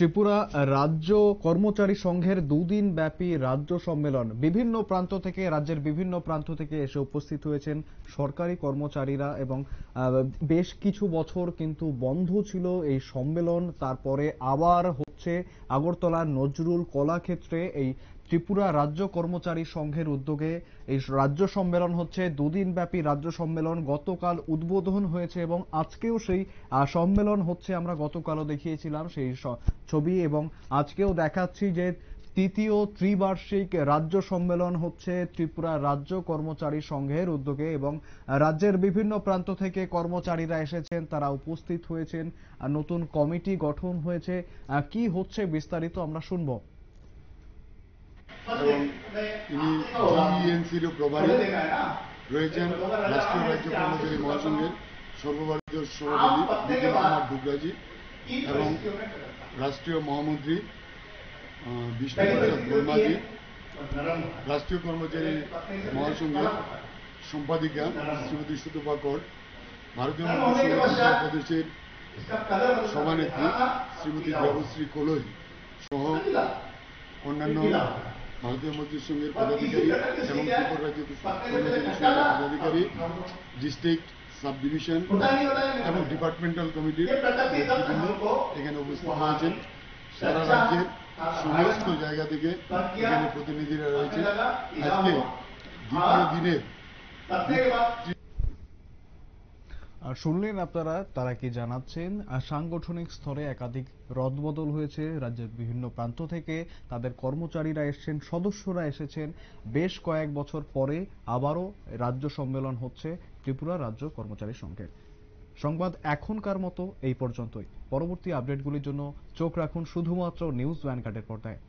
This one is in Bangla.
ত্রিপুরা রাজ্য কর্মচারী সংঘের দুদিন ব্যাপী রাজ্য সম্মেলন, বিভিন্ন প্রান্ত থেকে, রাজ্যের বিভিন্ন প্রান্ত থেকে এসে উপস্থিত হয়েছেন সরকারি কর্মচারীরা এবং বেশ কিছু বছর কিন্তু বন্ধ ছিল এই সম্মেলন। তারপরে আবার হচ্ছে আগরতলার নজরুল কলাক্ষেত্রে এই ত্রিপুরা রাজ্য কর্মচারী সংঘের উদ্যোগে এই রাজ্য সম্মেলন হচ্ছে। দুদিন ব্যাপী রাজ্য সম্মেলন গতকাল উদ্বোধন হয়েছে এবং আজকেও সেই সম্মেলন হচ্ছে। আমরা গতকালও দেখিয়েছিলাম সেই ছবি এবং আজকেও দেখাচ্ছি যে তৃতীয় ত্রিবার্ষিক রাজ্য সম্মেলন হচ্ছে ত্রিপুরা রাজ্য কর্মচারী সংঘের উদ্যোগে এবং রাজ্যের বিভিন্ন প্রান্ত থেকে কর্মচারীরা এসেছেন, তারা উপস্থিত হয়েছেন, নতুন কমিটি গঠন হয়েছে। কি হচ্ছে বিস্তারিত আমরা শুনবো। এবং তিনি জিএনসির প্রভারী রয়েছেন রাষ্ট্রীয় রাজ্য কর্মচারী মহাসংঘের সর্বভারতীয় সভাপতি বিপিন কুমার ডুগরাজি এবং রাষ্ট্রীয় মহামন্ত্রী বিষ্ণুপ্রসাদ বর্মাজি, রাষ্ট্রীয় কর্মচারী মহাসংঘের সম্পাদিকা শ্রীমতী সুতপা কর, ভারতীয় মজদুর সংঘ প্রদেশের সভানেত্রী শ্রীমতী দেবশ্রী কলই সহ অন্যান্য ভারতীয় মজদুর সংঘের পদাধিকারী এবং ত্রিপুরা রাজ্য কর্মচারী সংঘের পদাধিকারী, ডিস্ট্রিক্ট সাব ডিভিশন এবং ডিপার্টমেন্টাল কমিটির নেতৃবৃন্দ এখানে উপস্থিত হয়েছেন। সারা রাজ্যের সমস্ত জায়গা থেকে এখানে প্রতিনিধিরা রয়েছে। আজকে দ্বিতীয় দিনের শুনলেন আপনারা তারা কি জানাচ্ছেন। সাংগঠনিক স্তরে একাধিক রদবদল হয়েছে, রাজ্যের বিভিন্ন প্রান্ত থেকে তাদের কর্মচারীরা এসেছেন, সদস্যরা এসেছেন। বেশ কয়েক বছর পরে আবারও রাজ্য সম্মেলন হচ্ছে ত্রিপুরা রাজ্য কর্মচারী সংঘের। সংবাদ এখনকার মতো এই পর্যন্তই। পরবর্তী আপডেটগুলির জন্য চোখ রাখুন শুধুমাত্র নিউজ ভ্যানগার্ডের পর্দায়।